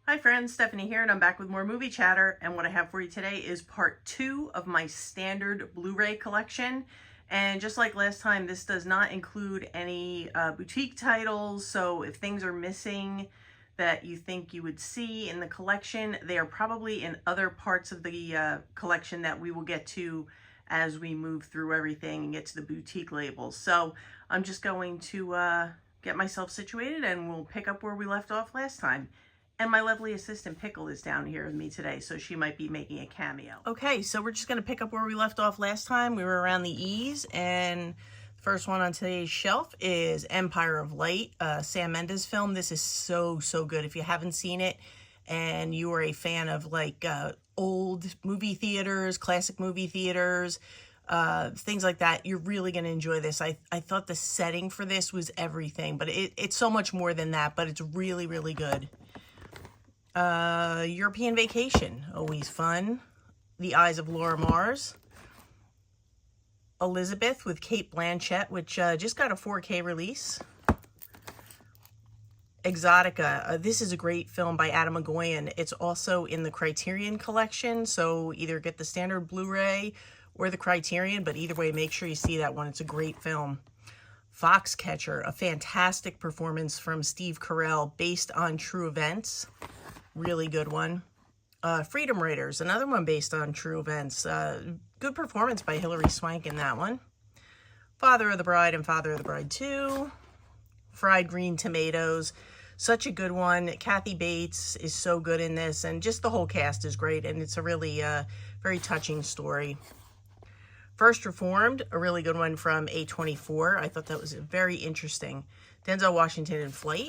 Hi friends, Stephanie here, and I'm back with more movie chatter. And what I have for you today is part 2 of my standard Blu-ray collection. And just like last time, this does not include any boutique titles. So if things are missing that you think you would see in the collection, they are probably in other parts of the collection that we will get to as we move through everything and get to the boutique labels. So I'm just going to get myself situated and we'll pick up where we left off last time. And my lovely assistant Pickle is down here with me today, so she might be making a cameo. Okay, so we're just going to pick up where we left off last time. We were around the E's, and the first one on today's shelf is Empire of Light, Sam Mendes film. This is so good. If you haven't seen it and you are a fan of like old movie theaters, classic movie theaters, things like that, you're really going to enjoy this. I thought the setting for this was everything, but it's so much more than that, but it's really good. European Vacation, always fun. The Eyes of Laura Mars. Elizabeth with Cate Blanchett, which just got a 4K release. Exotica, this is a great film by Adam McGoyan. It's also in the Criterion collection, so either get the standard Blu-ray or the Criterion, but either way, make sure you see that one. It's a great film. Foxcatcher, a fantastic performance from Steve Carell based on true events. Really good one. Freedom Raiders, another one based on true events. Good performance by Hilary Swank in that one. Father of the Bride and Father of the Bride 2. Fried Green Tomatoes, such a good one. Kathy Bates is so good in this, and just the whole cast is great, and it's a really very touching story. First Reformed, a really good one from A24. I thought that was very interesting. Denzel Washington in Flight.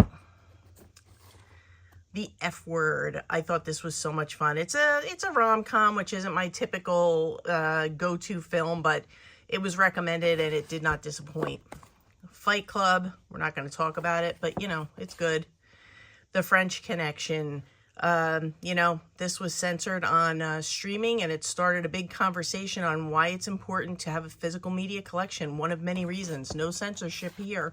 The F Word. I thought this was so much fun. It's a rom-com, which isn't my typical go-to film, but it was recommended and it did not disappoint. Fight Club. We're not going to talk about it, but you know, it's good. The French Connection. You know, this was censored on streaming, and it started a big conversation on why it's important to have a physical media collection. One of many reasons. No censorship here.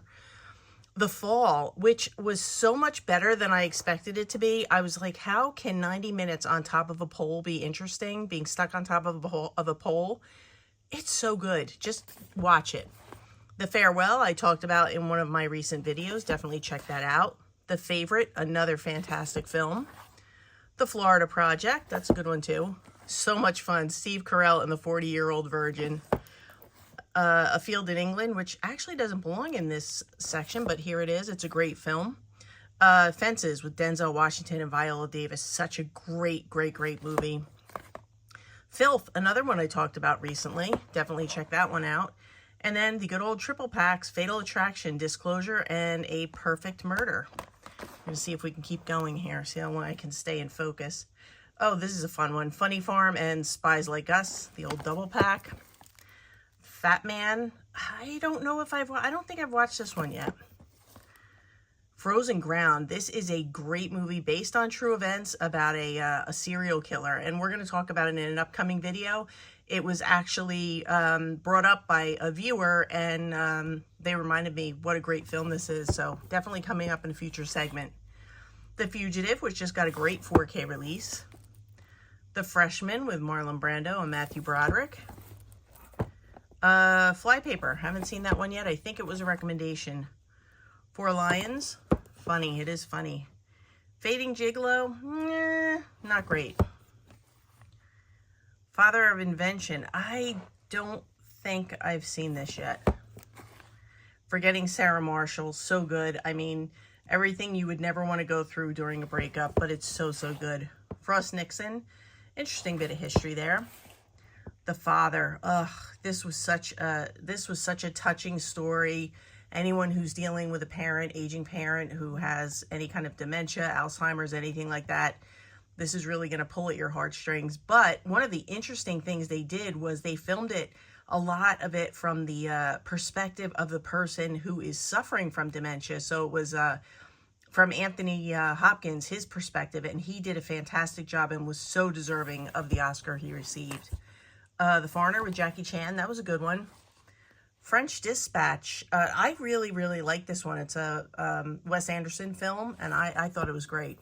The Fall, which was so much better than I expected it to be. I was like, how can 90 minutes on top of a pole be interesting? Being stuck on top of a pole. It's so good. Just watch it. The Farewell, I talked about in one of my recent videos. Definitely check that out. The Favorite, another fantastic film. The Florida Project, that's a good one too. So much fun. Steve Carell and the 40-Year-Old Virgin. A Field in England, which actually doesn't belong in this section, but here it is. It's a great film. Fences with Denzel Washington and Viola Davis. Such a great movie. Filth, another one I talked about recently. Definitely check that one out. And then the good old triple packs, Fatal Attraction, Disclosure, and A Perfect Murder. I'm going to see if we can keep going here. See how long I can stay in focus. Oh, this is a fun one. Funny Farm and Spies Like Us, the old double pack. Fat Man, I don't think I've watched this one yet. Frozen Ground, this is a great movie based on true events about a serial killer, and we're going to talk about it in an upcoming video. It was actually brought up by a viewer, and they reminded me what a great film this is, so definitely coming up in a future segment. The Fugitive, which just got a great 4K release. The Freshman with Marlon Brando and Matthew Broderick. Flypaper, haven't seen that one yet. I think it was a recommendation. Four Lions, funny, it is funny. Fading Gigolo, not great. Father of Invention, I don't think I've seen this yet. Forgetting Sarah Marshall, so good. I mean, everything you would never want to go through during a breakup, but it's so good. Frost Nixon, interesting bit of history there. The Father, this was such a touching story. Anyone who's dealing with a aging parent who has any kind of dementia, Alzheimer's, anything like that, this is really going to pull at your heartstrings. But one of the interesting things they did was they filmed a lot of it from the perspective of the person who is suffering from dementia. So it was from Anthony Hopkins, his perspective, and he did a fantastic job and was so deserving of the Oscar he received. The Foreigner with Jackie Chan, that was a good one. French Dispatch, I really like this one. It's a Wes Anderson film, and I thought it was great.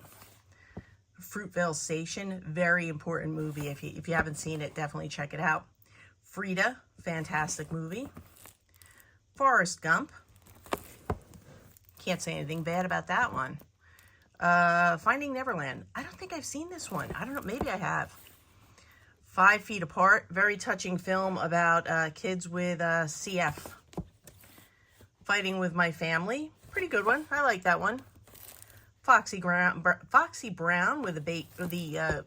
Fruitvale Station, very important movie. If you haven't seen it, definitely check it out. Frida, fantastic movie. Forrest Gump, can't say anything bad about that one. Finding Neverland, I don't think I've seen this one. I don't know, maybe I have. 5 Feet Apart, very touching film about kids with CF. Fighting with My Family, pretty good one. I like that one. Foxy Brown with the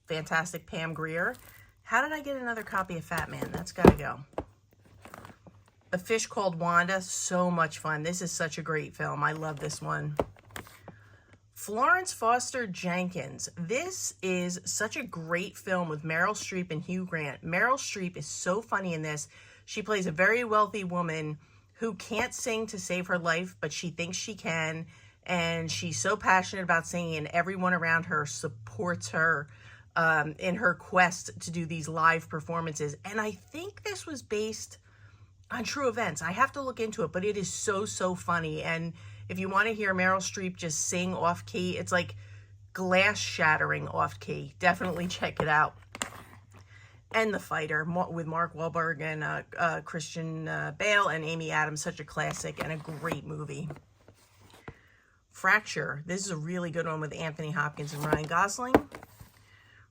fantastic Pam Grier. How did I get another copy of Fat Man? That's got to go. A Fish Called Wanda, so much fun. This is such a great film. I love this one. Florence Foster Jenkins. This is such a great film with Meryl Streep and Hugh Grant. Meryl Streep is so funny in this. She plays a very wealthy woman who can't sing to save her life, but she thinks she can. And she's so passionate about singing, and everyone around her supports her in her quest to do these live performances. And I think this was based on true events. I have to look into it, but it is so, so funny. And if you want to hear Meryl Streep just sing off key, it's like glass shattering off key. Definitely check it out. And The Fighter with Mark Wahlberg and Christian Bale and Amy Adams. Such a classic and a great movie. Fracture. This is a really good one with Anthony Hopkins and Ryan Gosling.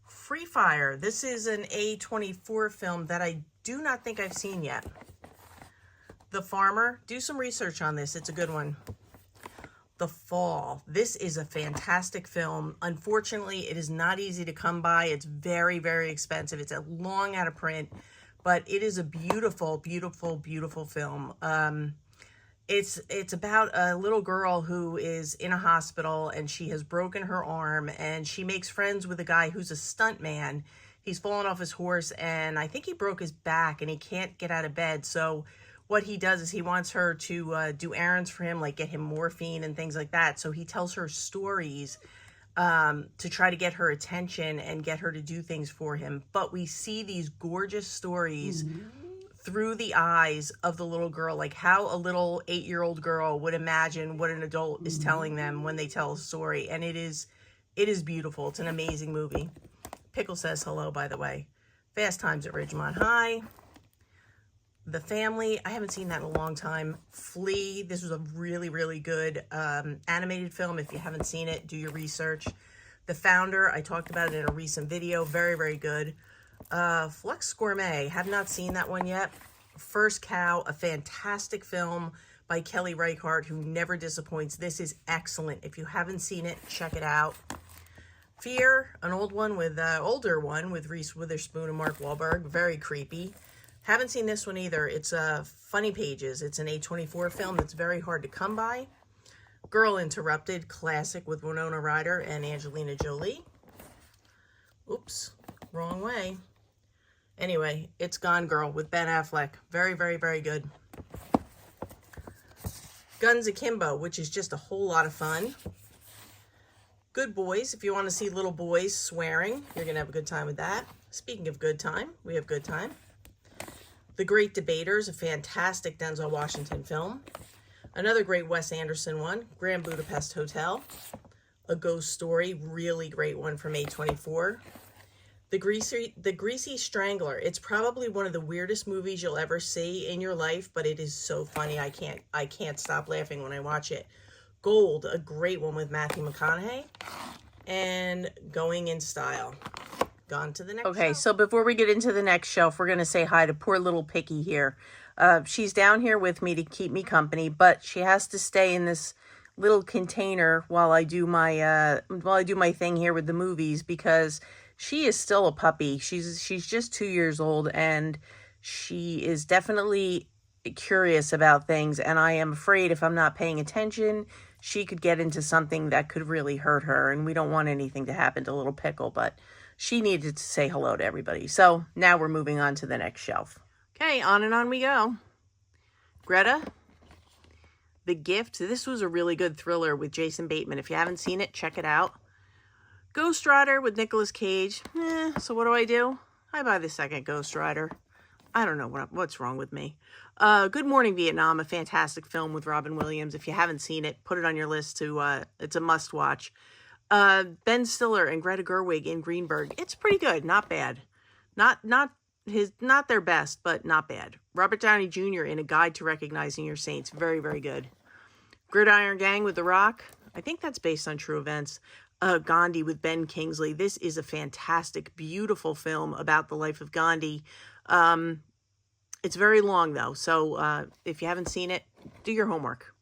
Free Fire. This is an A24 film that I do not think I've seen yet. The Farmer. Do some research on this. It's a good one. The Fall. This is a fantastic film. Unfortunately, it is not easy to come by. It's very, very expensive. It's a long out of print, but it is a beautiful, beautiful, beautiful film. It's about a little girl who is in a hospital and she has broken her arm, and she makes friends with a guy who's a stunt man. He's fallen off his horse, and I think he broke his back and he can't get out of bed. So what he does is he wants her to do errands for him, like get him morphine and things like that. So he tells her stories to try to get her attention and get her to do things for him. But we see these gorgeous stories through the eyes of the little girl, like how a little 8-year-old girl would imagine what an adult is telling them when they tell a story. And it is beautiful. It's an amazing movie. Pickle says hello, by the way. Fast Times at Ridgemont High. The Family. I haven't seen that in a long time. Flea. This was a really, really good animated film. If you haven't seen it, do your research. The Founder. I talked about it in a recent video. Very, very good. Flux Gourmet. Have not seen that one yet. First Cow. A fantastic film by Kelly Reichardt, who never disappoints. This is excellent. If you haven't seen it, check it out. Fear. An older one with Reese Witherspoon and Mark Wahlberg. Very creepy. Haven't seen this one either. It's Funny Pages. It's an A24 film that's very hard to come by. Girl Interrupted, classic with Winona Ryder and Angelina Jolie. Oops, wrong way. Anyway, it's Gone Girl with Ben Affleck. Very, very, very good. Guns Akimbo, which is just a whole lot of fun. Good Boys, if you want to see little boys swearing, you're going to have a good time with that. Speaking of good time, we have good time. The Great Debaters, a fantastic Denzel Washington film. Another great Wes Anderson one, Grand Budapest Hotel. A Ghost Story, really great one from A24. The Greasy Strangler. It's probably one of the weirdest movies you'll ever see in your life, but it is so funny. I can't stop laughing when I watch it. Gold, a great one with Matthew McConaughey. And Going in Style. Gone to the next shelf. So before we get into the next shelf, we're going to say hi to poor little Picky here. She's down here with me to keep me company, but she has to stay in this little container while I do my thing here with the movies, because she is still a puppy. She's just 2 years old, and she is definitely curious about things, and I am afraid if I'm not paying attention, she could get into something that could really hurt her, and we don't want anything to happen to little Pickle, but she needed to say hello to everybody. So now we're moving on to the next shelf. Okay, on and on we go. Greta, The Gift. This was a really good thriller with Jason Bateman. If you haven't seen it, check it out. Ghost Rider with Nicolas Cage. So what do? I buy the second Ghost Rider. I don't know what's wrong with me. Good Morning Vietnam, a fantastic film with Robin Williams. If you haven't seen it, put it on your list to, it's a must watch. Ben Stiller and Greta Gerwig in Greenberg. It's pretty good, not bad. Not their best, but not bad. Robert Downey Jr. in A Guide to Recognizing Your Saints. Very, very good. Gridiron Gang with The Rock. I think that's based on true events. Gandhi with Ben Kingsley. This is a fantastic, beautiful film about the life of Gandhi. It's very long, though, so if you haven't seen it, do your homework.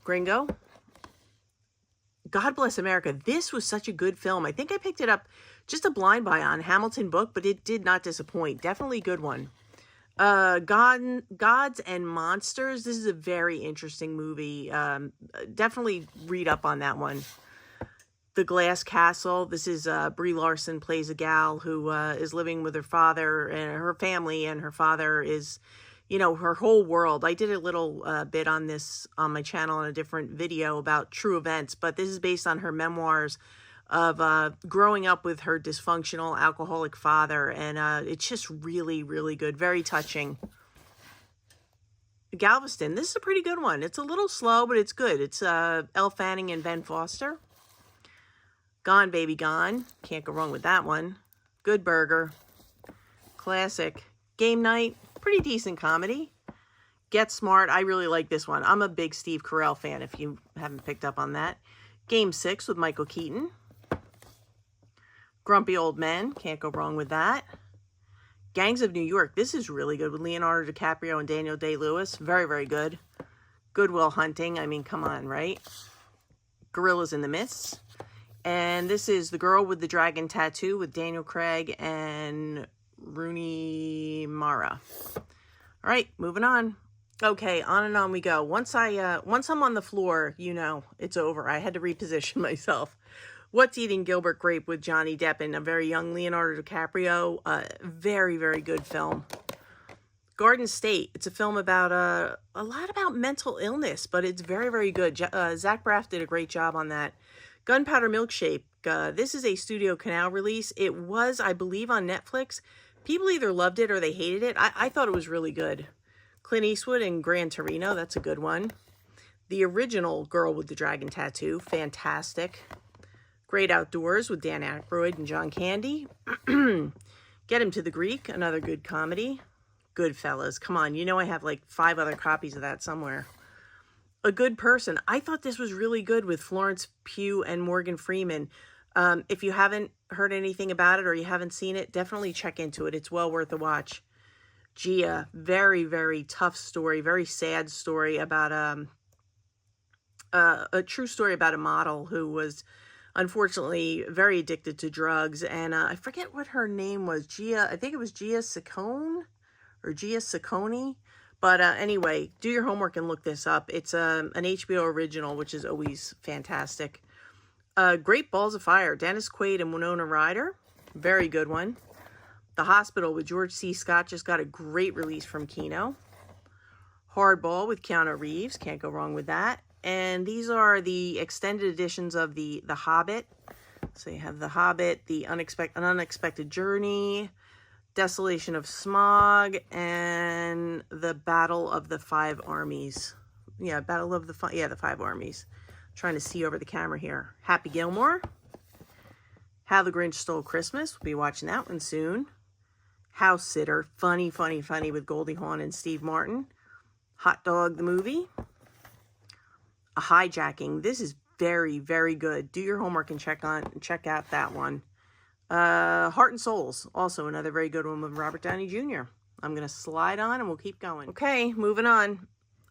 Gringo. God Bless America. This was such a good film. I think I picked it up just a blind buy on Hamilton Book, but it did not disappoint. Definitely a good one. Gods and Monsters. This is a very interesting movie. Definitely read up on that one. The Glass Castle. This is Brie Larson plays a gal who is living with her father and her family, and her father is, you know, her whole world. I did a little bit on this on my channel in a different video about true events, but this is based on her memoirs of growing up with her dysfunctional alcoholic father, and it's just really, really good. Very touching. Galveston. This is a pretty good one. It's a little slow, but it's good. It's Elle Fanning and Ben Foster. Gone, Baby Gone. Can't go wrong with that one. Good Burger. Classic. Game Night. Pretty decent comedy. Get Smart. I really like this one. I'm a big Steve Carell fan, if you haven't picked up on that. Game 6 with Michael Keaton. Grumpy Old Men. Can't go wrong with that. Gangs of New York. This is really good with Leonardo DiCaprio and Daniel Day-Lewis. Very, very good. Good Will Hunting. I mean, come on, right? Gorillas in the Mist. And this is The Girl with the Dragon Tattoo with Daniel Craig and Rooney Mara. All right, moving on. Okay, on and on we go. Once I'm on the floor, you know, it's over. I had to reposition myself. What's Eating Gilbert Grape with Johnny Depp and a very young Leonardo DiCaprio. Very, very good film. Garden State. It's a film about a lot about mental illness, but it's very, very good. Zach Braff did a great job on that. Gunpowder Milkshake. This is a Studio Canal release. It was, I believe, on Netflix. People either loved it or they hated it. I thought it was really good. Clint Eastwood and Gran Torino. That's a good one. The original Girl with the Dragon Tattoo. Fantastic. Great Outdoors with Dan Aykroyd and John Candy. Get Him to the Greek. Another good comedy. Goodfellas. Come on. You know I have like 5 other copies of that somewhere. A Good Person. I thought this was really good with Florence Pugh and Morgan Freeman. If you haven't heard anything about it or you haven't seen it, definitely check into it. It's well worth a watch. Gia. Very, very tough story. Very sad story about a true story about a model who was unfortunately very addicted to drugs. And I forget what her name was. Gia. I think it was Gia Saccone or Gia Saccone. But anyway, do your homework and look this up. It's an HBO original, which is always fantastic. Great Balls of Fire. Dennis Quaid and Winona Ryder. Very good one. The Hospital with George C. Scott just got a great release from Kino. Hardball with Keanu Reeves. Can't go wrong with that. And these are the extended editions of The Hobbit. So you have The Hobbit, An Unexpected Journey, Desolation of Smog, and The Battle of the Five Armies. Yeah, the Five Armies. I'm trying to see over the camera here. Happy Gilmore. How the Grinch Stole Christmas. We'll be watching that one soon. House Sitter. Funny, funny, funny with Goldie Hawn and Steve Martin. Hot Dog the Movie. A Hijacking. This is very, very good. Do your homework and check out that one. Heart and Souls, also another very good one with Robert Downey Jr. I'm going to slide on and we'll keep going. Okay, moving on.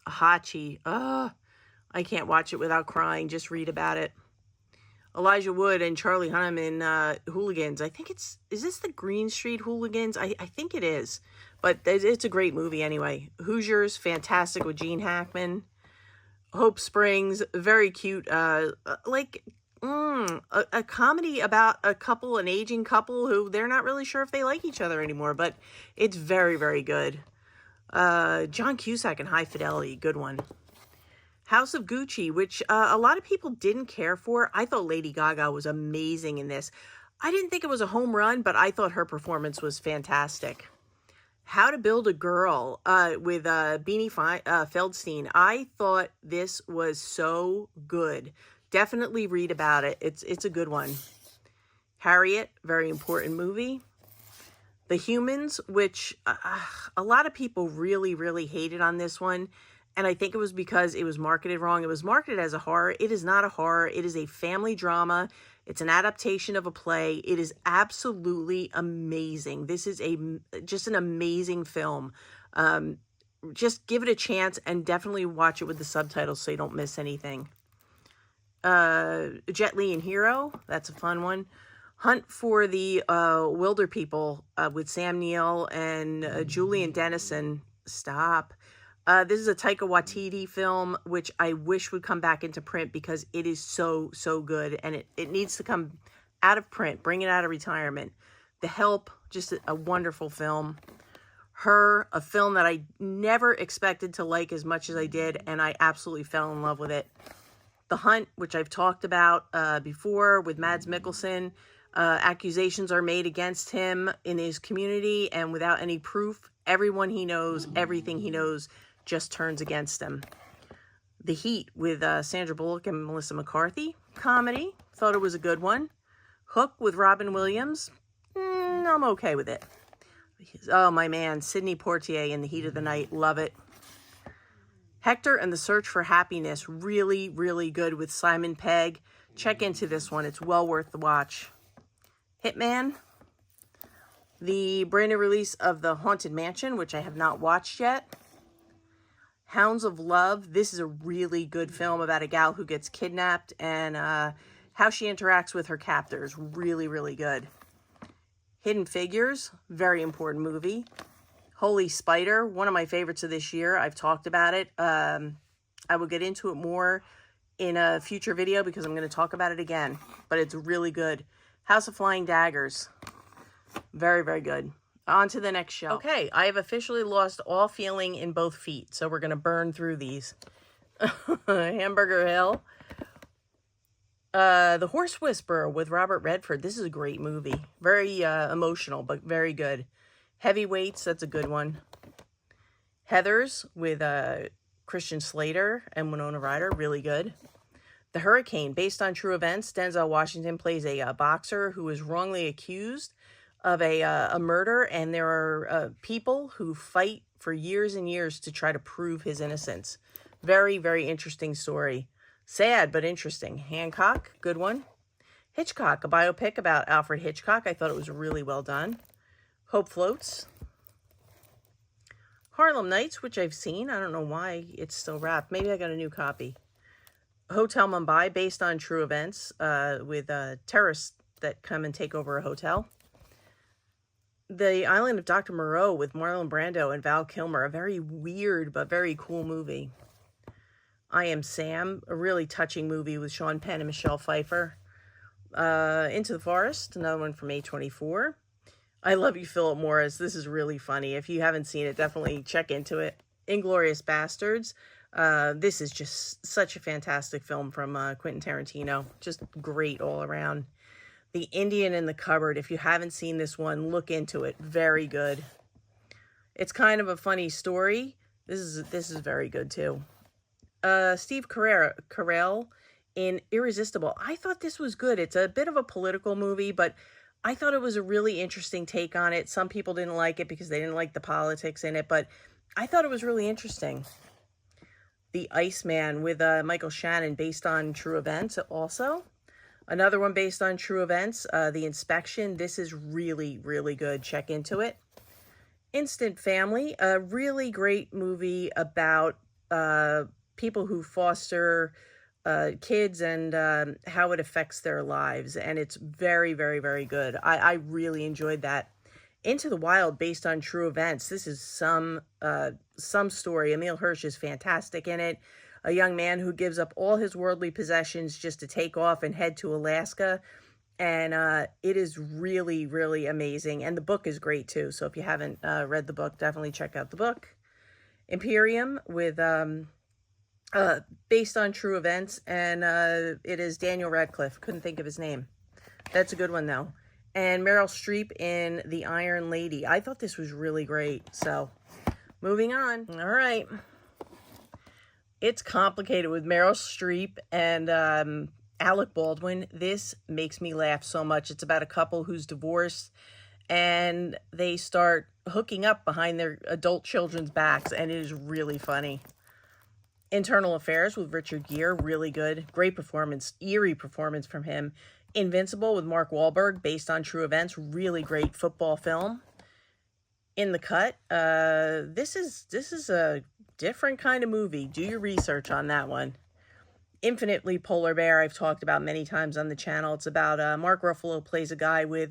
Hachi. I can't watch it without crying. Just read about it. Elijah Wood and Charlie Hunnam in Hooligans. I think is this the Green Street Hooligans? I think it is. But it's a great movie anyway. Hoosiers, fantastic with Gene Hackman. Hope Springs, very cute. A comedy about an aging couple who they're not really sure if they like each other anymore, but it's very, very good. John Cusack and High Fidelity, good one. House of Gucci, which a lot of people didn't care for. I thought Lady Gaga was amazing in this. I didn't think it was a home run, but I thought her performance was fantastic. How to Build a Girl with Beanie Feldstein. I thought this was so good. definitely read about it. It's a good one. Harriet, very important movie. The Humans, which a lot of people really, really hated on this one. And I think it was because it was marketed wrong. It was marketed as a horror. It is not a horror. It is a family drama. It's an adaptation of a play. It is absolutely amazing. This is just an amazing film. Just give it a chance and definitely watch it with the subtitles so you don't miss anything. Jet Li and Hero, that's a fun one. Hunt for the Wilder People with Sam Neill and Julian Dennison. Stop. This is a Taika Waititi film, which I wish would come back into print because it is so, so good. And it needs to come out of print, bring it out of retirement. The Help, just a wonderful film. Her, a film that I never expected to like as much as I did, and I absolutely fell in love with it. The Hunt, which I've talked about before with Mads Mikkelsen. Accusations are made against him in his community, and without any proof, everyone he knows, everything he knows, just turns against him. The Heat with Sandra Bullock and Melissa McCarthy. Comedy. Thought it was a good one. Hook with Robin Williams. I'm okay with it. Oh, my man. Sidney Poitier in The Heat of the Night. Love it. Hector and the Search for Happiness. Really, really good with Simon Pegg. Check into this one. It's well worth the watch. Hitman. The brand new release of The Haunted Mansion, which I have not watched yet. Hounds of Love. This is a really good film about a gal who gets kidnapped and how she interacts with her captors. Really, really good. Hidden Figures. Very important movie. Holy Spider. One of my favorites of this year. I've talked about it. I will get into it more in a future video because I'm going to talk about it again. But it's really good. House of Flying Daggers. Very, very good. On to the next show. Okay, I have officially lost all feeling in both feet, so we're going to burn through these. Hamburger Hill. The Horse Whisperer with Robert Redford. This is a great movie. Very emotional, but very good. Heavyweights, that's a good one. Heathers with Christian Slater and Winona Ryder. Really good. The Hurricane, based on true events. Denzel Washington plays a boxer who is wrongly accused of a murder, and there are people who fight for years and years to try to prove his innocence. Very, very interesting story. Sad, but interesting. Hancock, good one. Hitchcock, a biopic about Alfred Hitchcock. I thought it was really well done. Hope Floats. Harlem Nights, which I've seen. I don't know why it's still wrapped. Maybe I got a new copy. Hotel Mumbai, based on true events with terrorists that come and take over a hotel. The Island of Dr. Moreau with Marlon Brando and Val Kilmer. A very weird but very cool movie. I Am Sam, a really touching movie with Sean Penn and Michelle Pfeiffer. Into the Forest, another one from A24. I Love You, Philip Morris. This is really funny. If you haven't seen it, definitely check into it. Inglourious Bastards. This is just such a fantastic film from Quentin Tarantino. Just great all around. The Indian in the Cupboard. If you haven't seen this one, look into it. Very good. It's kind of a funny story. This is very good too. Steve Carell in Irresistible. I thought this was good. It's a bit of a political movie, but I thought it was a really interesting take on it. Some people didn't like it because they didn't like the politics in it, but I thought it was really interesting. The Iceman with Michael Shannon, based on true events also. Another one based on true events, The Inspection. This is really, really good. Check into it. Instant Family, a really great movie about people who foster kids and how it affects their lives. And it's very, very, very good. I really enjoyed that. Into the Wild, based on true events. This is some story. Emile Hirsch is fantastic in it. A young man who gives up all his worldly possessions just to take off and head to Alaska. And it is really, really amazing. And the book is great too. So if you haven't read the book, definitely check out the book. Imperium with based on true events. And it is Daniel Radcliffe. Couldn't think of his name. That's a good one though. And Meryl Streep in The Iron Lady. I thought this was really great. So, moving on. All right. It's complicated with Meryl Streep and Alec Baldwin. This makes me laugh so much. It's about a couple who's divorced and they start hooking up behind their adult children's backs, and it is really funny. Internal Affairs with Richard Gere, really good. Great performance, eerie performance from him. Invincible with Mark Wahlberg, based on true events, really great football film. In the Cut, this is a different kind of movie. Do your research on that one. Infinitely Polar Bear, I've talked about many times on the channel. It's about Mark Ruffalo plays a guy with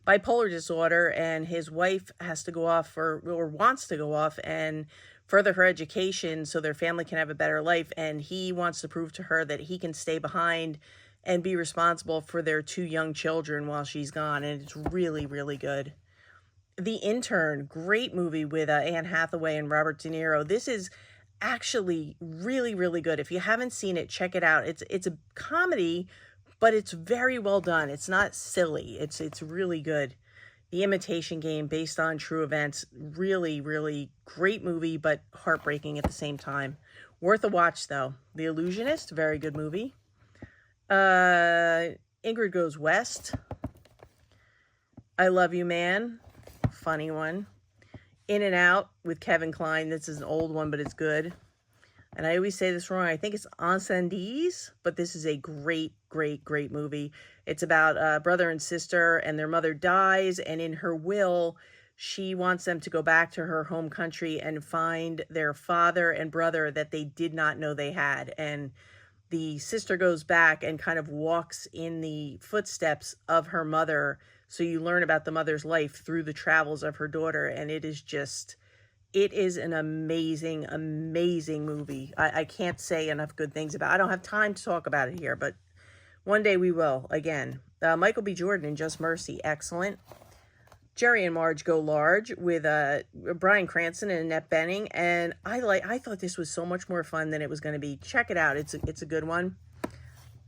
bipolar disorder, and his wife has to go off or wants to go off and further her education so their family can have a better life, and he wants to prove to her that he can stay behind and be responsible for their 2 young children while she's gone, and it's really, really good. The Intern, great movie with Anne Hathaway and Robert De Niro. This is actually really, really good. If you haven't seen it, check it out. It's a comedy, but it's very well done. It's not silly. It's really good. The Imitation Game, based on true events, really, really great movie, but heartbreaking at the same time. Worth a watch, though. The Illusionist, very good movie. Ingrid Goes West. I Love You, Man, funny one. In and Out with Kevin Kline. This is an old one, but it's good. And I always say this wrong. I think it's Encendies, but this is a great, great, great movie. It's about brother and sister, and their mother dies, and in her will, she wants them to go back to her home country and find their father and brother that they did not know they had. And the sister goes back and kind of walks in the footsteps of her mother. So you learn about the mother's life through the travels of her daughter. And it is an amazing, amazing movie. I can't say enough good things about it. I don't have time to talk about it here, but one day we will again. Michael B. Jordan in Just Mercy, excellent. Jerry and Marge Go Large with Bryan Cranston and Annette Bening, and I thought this was so much more fun than it was going to be. Check it out; it's a good one.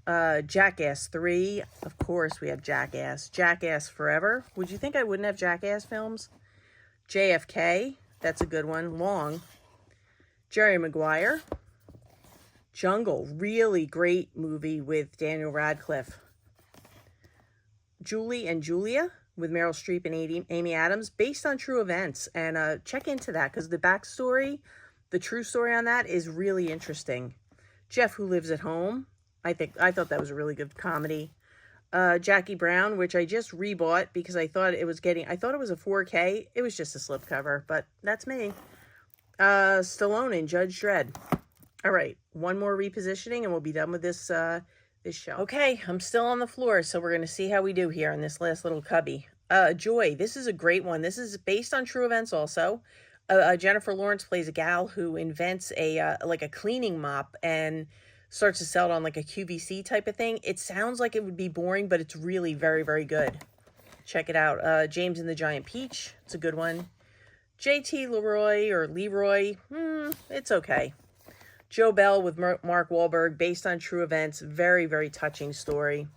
Jackass 3, of course we have Jackass. Jackass Forever. Would you think I wouldn't have Jackass films? JFK, that's a good one. Long. Jerry Maguire. Jungle, really great movie with Daniel Radcliffe. Julie and Julia with Meryl Streep and Amy Adams, based on true events. And check into that, because the backstory, the true story on that is really interesting. Jeff Who Lives at Home. I thought that was a really good comedy. Jackie Brown, which I just rebought because I thought it was a 4K. It was just a slipcover, but that's me. Stallone in Judge Dredd. All right, one more repositioning and we'll be done with this show. Okay, I'm still on the floor, so we're going to see how we do here in this last little cubby. Joy, this is a great one. This is based on true events also. Jennifer Lawrence plays a gal who invents a cleaning mop and starts to sell it on like a QVC type of thing. It sounds like it would be boring, but it's really very, very good. Check it out. James and the Giant Peach. It's a good one. JT Leroy. It's okay. Joe Bell with Mark Wahlberg, based on true events. Very, very touching story.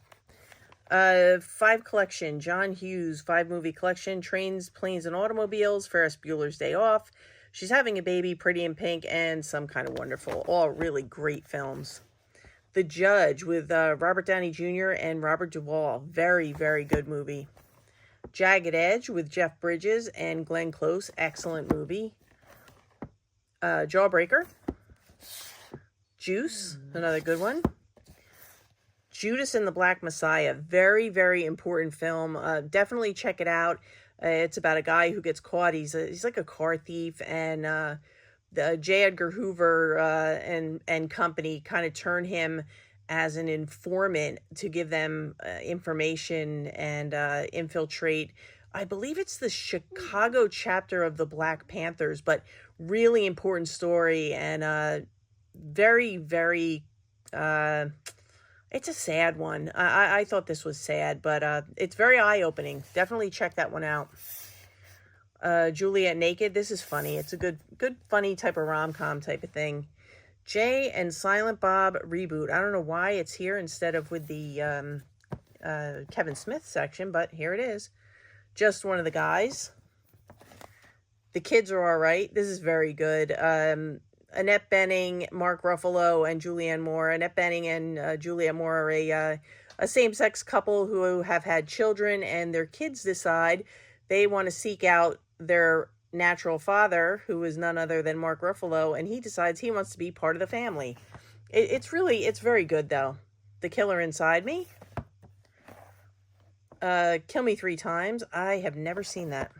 5 collection. John Hughes 5 movie collection. Trains, Planes, and Automobiles. Ferris Bueller's Day Off. She's Having a Baby, Pretty in Pink, and Some Kind of Wonderful. All really great films. The Judge with Robert Downey Jr. and Robert Duvall. Very, very good movie. Jagged Edge with Jeff Bridges and Glenn Close. Excellent movie. Jawbreaker. Juice, another good one. Judas and the Black Messiah. Very, very important film. Definitely check it out. It's about a guy who gets caught. He's like a car thief, and the J. Edgar Hoover and company kind of turn him as an informant to give them information and infiltrate. I believe it's the Chicago chapter of the Black Panthers, but really important story, and very, very, it's a sad one. I thought this was sad, but it's very eye-opening. Definitely check that one out. Juliet Naked. This is funny. It's a good, funny type of rom-com type of thing. Jay and Silent Bob reboot. I don't know why it's here instead of with the Kevin Smith section, but here it is. Just One of the Guys. The Kids Are All Right. This is very good. Annette Bening, Mark Ruffalo, and Julianne Moore. Annette Bening and Julianne Moore are a same-sex couple who have had children, and their kids decide they want to seek out their natural father, who is none other than Mark Ruffalo, and he decides he wants to be part of the family. It's very good, though. The Killer Inside Me. Kill Me Three Times. I have never seen that.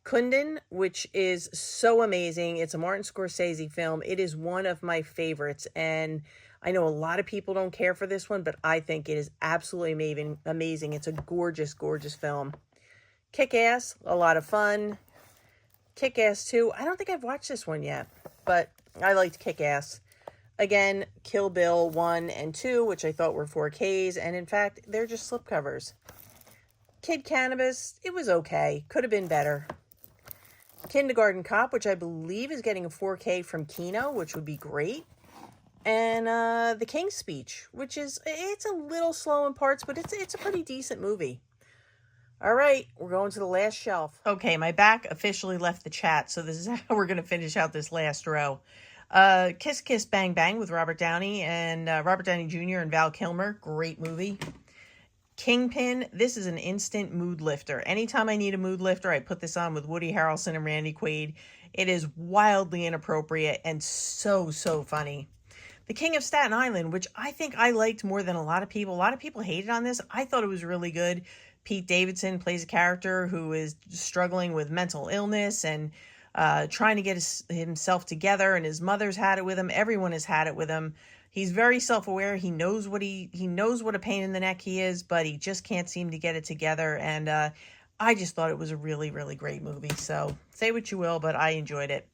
Kundun, which is so amazing. It's a Martin Scorsese film. It is one of my favorites, and I know a lot of people don't care for this one, but I think it is absolutely amazing. It's a gorgeous, gorgeous film. Kick-Ass, a lot of fun. Kick-Ass 2. I don't think I've watched this one yet, but I liked Kick-Ass. Again, Kill Bill 1 and 2, which I thought were 4Ks, and in fact, they're just slipcovers. Kid Cannabis, it was okay. Could have been better. Kindergarten Cop, which I believe is getting a 4K from Kino, which would be great. And The King's Speech, which it's a little slow in parts, but it's a pretty decent movie. All right, we're going to the last shelf. Okay, my back officially left the chat, so this is how we're going to finish out this last row. Kiss Kiss Bang Bang with Robert Downey Jr. and Val Kilmer. Great movie. Kingpin, this is an instant mood lifter. Anytime I need a mood lifter, I put this on with Woody Harrelson and Randy Quaid. It is wildly inappropriate and so, so funny. The King of Staten Island, which I think I liked more than a lot of people. A lot of people hated on this. I thought it was really good. Pete Davidson plays a character who is struggling with mental illness and trying to get himself together, and his mother's had it with him. Everyone has had it with him. He's very self-aware. He knows what a pain in the neck he is, but he just can't seem to get it together. And I just thought it was a really, really great movie. So say what you will, but I enjoyed it.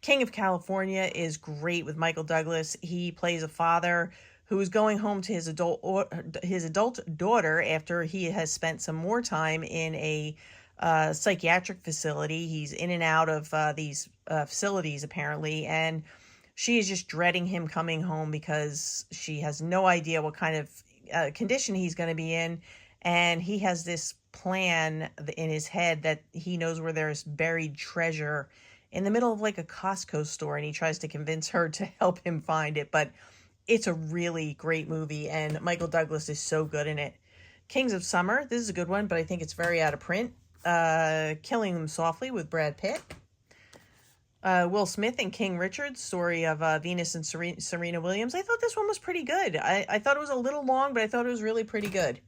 King of California is great with Michael Douglas. He plays a father who is going home to his adult daughter after he has spent some more time in a psychiatric facility. He's in and out of these facilities apparently, and she is just dreading him coming home because she has no idea what kind of condition he's going to be in. And he has this plan in his head that he knows where there's buried treasure in the middle of like a Costco store. And he tries to convince her to help him find it. But it's a really great movie. And Michael Douglas is so good in it. Kings of Summer. This is a good one, but I think it's very out of print. Killing Them Softly with Brad Pitt. Will Smith and King Richard, story of Venus and Serena Williams. I thought this one was pretty good. I thought it was a little long, but I thought it was really pretty good.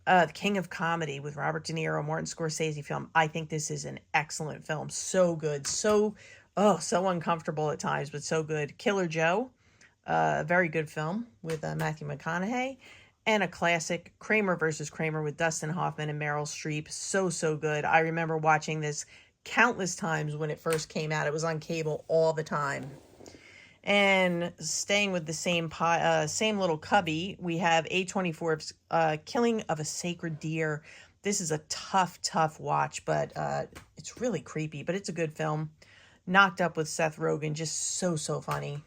The King of Comedy with Robert De Niro, Martin Scorsese film. I think this is an excellent film. So good. So uncomfortable at times, but so good. Killer Joe, very good film with Matthew McConaughey. And a classic, Kramer versus Kramer with Dustin Hoffman and Meryl Streep. So good. I remember watching this countless times when it first came out. It was on cable all the time. And staying with the same little cubby, we have A24's Killing of a Sacred Deer. This is a tough watch, but it's really creepy, but it's a good film. Knocked Up with Seth Rogen, just so funny.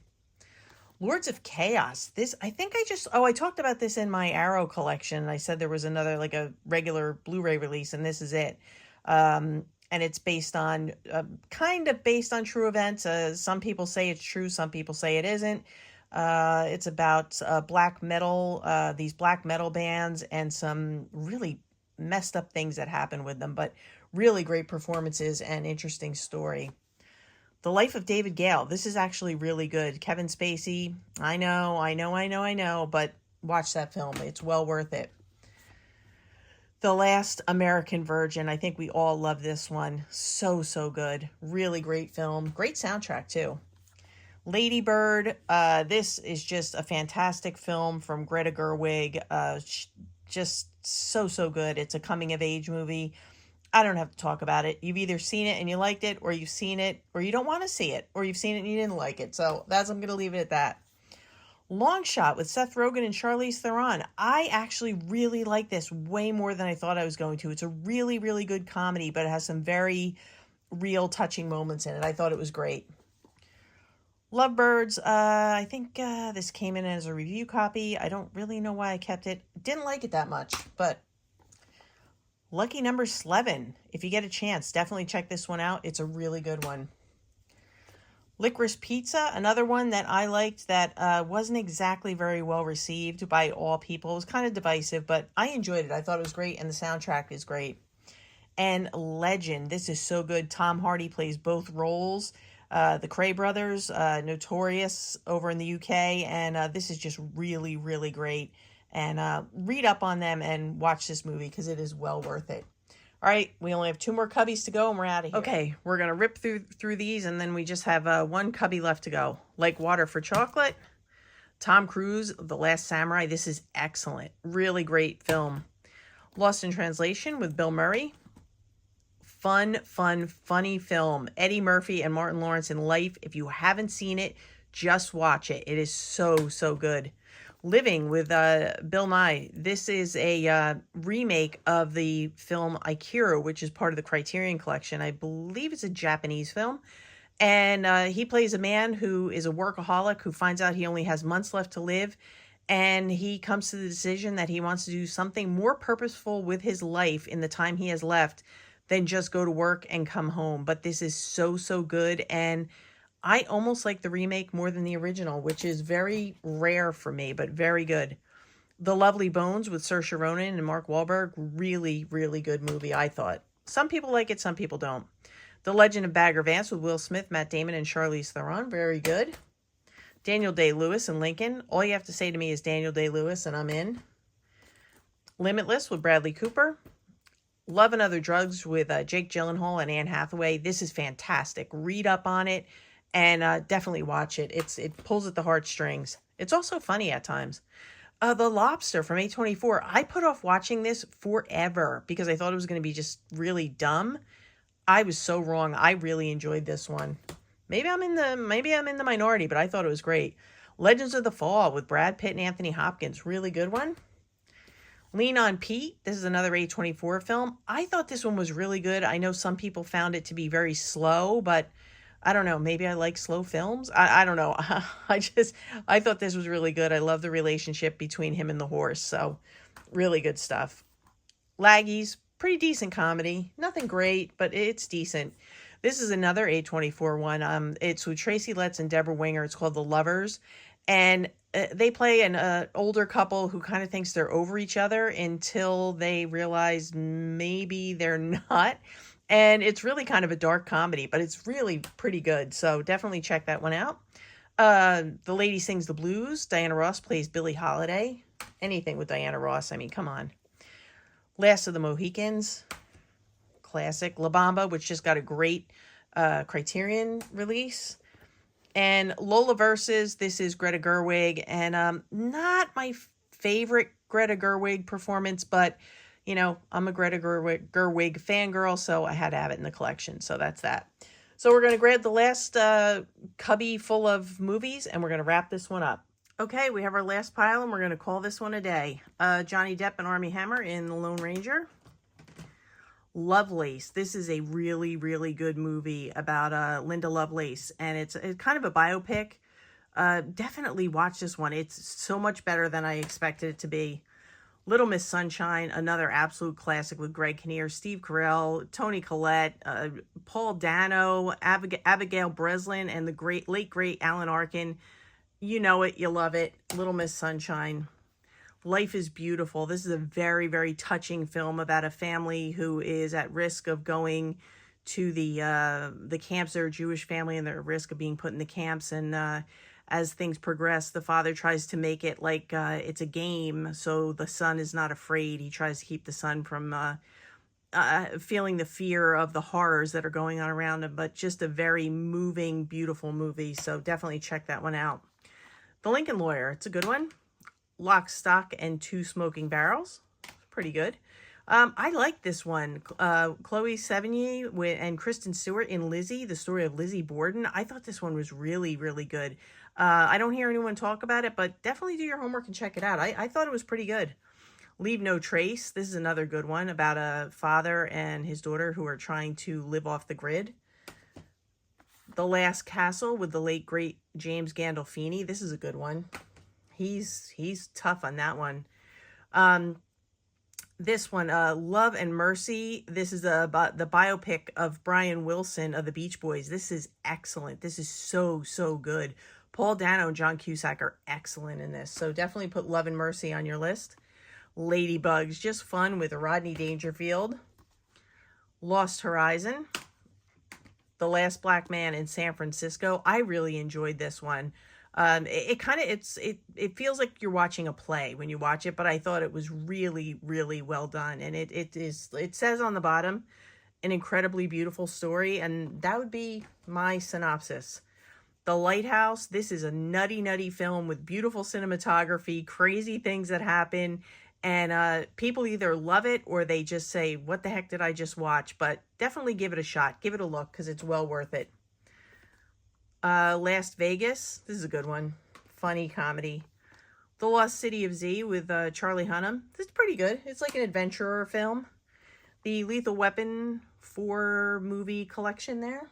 Lords of Chaos. This, I think I talked about this in my Arrow collection. I said there was another, like a regular Blu-ray release, and this is it. And it's kind of based on true events. Some people say it's true, some people say it isn't. It's about black metal, these black metal bands, and some really messed up things that happen with them, but really great performances and interesting story. The Life of David Gale. This is actually really good. Kevin Spacey. I know, but watch that film. It's well worth it. The Last American Virgin. I think we all love this one. So good. Really great film. Great soundtrack, too. Lady Bird. This is just a fantastic film from Greta Gerwig. Just so good. It's a coming-of-age movie. I don't have to talk about it. You've either seen it and you liked it, or you've seen it, or you don't want to see it, or you've seen it and you didn't like it. So I'm going to leave it at that. Long Shot with Seth Rogen and Charlize Theron. I actually really like this way more than I thought I was going to. It's a really good comedy, but it has some very real touching moments in it. I thought it was great. Lovebirds. I think this came in as a review copy. I don't really know why I kept it. Didn't like it that much, but Lucky Number Slevin. If you get a chance, definitely check this one out. It's a really good one. Licorice Pizza, another one that I liked that wasn't exactly very well received by all people. It was kind of divisive, but I enjoyed it. I thought it was great, and the soundtrack is great. And Legend, this is so good. Tom Hardy plays both roles. The Cray brothers, notorious over in the UK, and this is just really, really great. And read up on them and watch this movie because it is well worth it. All right, we only have 2 more cubbies to go and we're out of here. Okay, we're going to rip through these and then we just have 1 cubby left to go. Like Water for Chocolate, Tom Cruise, The Last Samurai. This is excellent. Really great film. Lost in Translation with Bill Murray. Funny film. Eddie Murphy and Martin Lawrence in life. If you haven't seen it, just watch it. It is so good. Living with Bill Nye. This is a remake of the film Akira, which is part of the Criterion Collection. I believe it's a Japanese film. And he plays a man who is a workaholic who finds out he only has months left to live. And he comes to the decision that he wants to do something more purposeful with his life in the time he has left than just go to work and come home. But this is so good, and I almost like the remake more than the original, which is very rare for me, but very good. The Lovely Bones with Saoirse Ronan and Mark Wahlberg, really good movie, I thought. Some people like it, some people don't. The Legend of Bagger Vance with Will Smith, Matt Damon, and Charlize Theron, very good. Daniel Day-Lewis and Lincoln. All you have to say to me is Daniel Day-Lewis, and I'm in. Limitless with Bradley Cooper. Love and Other Drugs with Jake Gyllenhaal and Anne Hathaway. This is fantastic. Read up on it and definitely watch it. It pulls at the heartstrings. It's also funny at times. The Lobster from A24. I put off watching this forever because I thought it was going to be just really dumb. I was so wrong. I really enjoyed this one. Maybe I'm in the minority, but I thought it was great. Legends of the Fall with Brad Pitt and Anthony Hopkins. Really good one. Lean on Pete. This is another A24 film. I thought this one was really good. I know some people found it to be very slow, but I don't know. Maybe I like slow films. I don't know. I thought this was really good. I love the relationship between him and the horse. So really good stuff. Laggies. Pretty decent comedy. Nothing great, but it's decent. This is another A24 one. It's with Tracy Letts and Deborah Winger. It's called The Lovers. And they play an older couple who kind of thinks they're over each other until they realize maybe they're not. And it's really kind of a dark comedy, but it's really pretty good. So definitely check that one out. The Lady Sings the Blues. Diana Ross plays Billie Holiday. Anything with Diana Ross. I mean, come on. Last of the Mohicans. Classic. La Bamba, which just got a great Criterion release. And Lola Versus, this is Greta Gerwig, and not my favorite Greta Gerwig performance, but, you know, I'm a Greta Gerwig fangirl, so I had to have it in the collection, so that's that. So we're going to grab the last cubby full of movies, and we're going to wrap this one up. Okay, we have our last pile, and we're going to call this one a day. Johnny Depp and Armie Hammer in The Lone Ranger. Lovelace. This is a really good movie about Linda Lovelace, and it's kind of a biopic. Definitely watch this one. It's so much better than I expected it to be. Little Miss Sunshine, another absolute classic with Greg Kinnear, Steve Carell, Toni Collette, Paul Dano, Abigail Breslin, and the late great Alan Arkin. You know it, you love it. Little Miss Sunshine. Life is Beautiful. This is a very touching film about a family who is at risk of going to the camps. They're a Jewish family and they're at risk of being put in the camps. And as things progress, the father tries to make it like it's a game, so the son is not afraid. He tries to keep the son from feeling the fear of the horrors that are going on around him. But just a very moving, beautiful movie. So definitely check that one out. The Lincoln Lawyer. It's a good one. Lock, Stock, and Two Smoking Barrels. Pretty good. I like this one. Chloe Sevigny and Kristen Stewart in Lizzie, the story of Lizzie Borden. I thought this one was really good. I don't hear anyone talk about it, but definitely do your homework and check it out. I thought it was pretty good. Leave No Trace. This is another good one about a father and his daughter who are trying to live off the grid. The Last Castle with the late, great James Gandolfini. This is a good one. He's tough on that one. This one, Love and Mercy. This is about the biopic of Brian Wilson of the Beach Boys. This is excellent. This is so, so good. Paul Dano and John Cusack are excellent in this. So definitely put Love and Mercy on your list. Ladybugs, just fun with Rodney Dangerfield. Lost Horizon. The Last Black Man in San Francisco. I really enjoyed this one. It feels like you're watching a play when you watch it, but I thought it was really, really well done. And it says on the bottom, an incredibly beautiful story, and that would be my synopsis. The Lighthouse. This is a nutty, nutty film with beautiful cinematography, crazy things that happen, and people either love it or they just say, what the heck did I just watch? But definitely give it a shot. Give it a look because it's well worth it. Las Vegas. This is a good one. Funny comedy. The Lost City of Z with Charlie Hunnam. This is pretty good. It's like an adventurer film. The Lethal Weapon 4 movie collection there.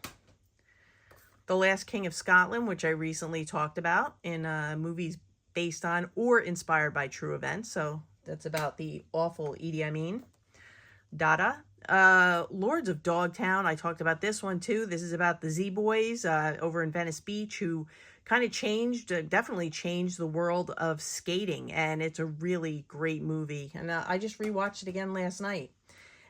The Last King of Scotland, which I recently talked about in movies based on or inspired by true events. So that's about the awful Idi Amin. Dada. Lords of Dogtown. I talked about this one too. This is about the Z-Boys over in Venice Beach who kind of definitely changed the world of skating. And it's a really great movie. And I just rewatched it again last night.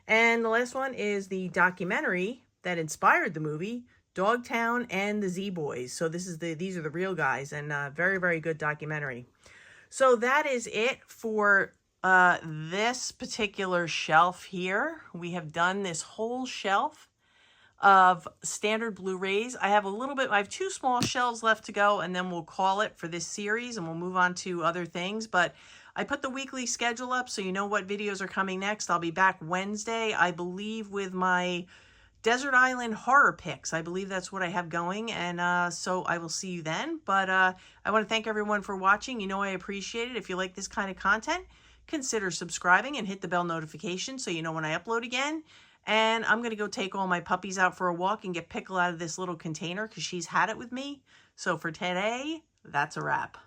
And the last one is the documentary that inspired the movie, Dogtown and the Z-Boys. So these are the real guys, and very, very good documentary. So that is it for this particular shelf here. We have done this whole shelf of standard Blu-rays. I have 2 small shelves left to go, and then we'll call it for this series and we'll move on to other things. But I put the weekly schedule up so you know what videos are coming next. I'll be back Wednesday, I believe, with my Desert Island horror picks. I believe that's what I have going, and so I will see you then. But I want to thank everyone for watching. You know I appreciate it. If you like this kind of content, consider subscribing and hit the bell notification so you know when I upload again. And I'm going to go take all my puppies out for a walk and get Pickle out of this little container because she's had it with me. So for today, that's a wrap.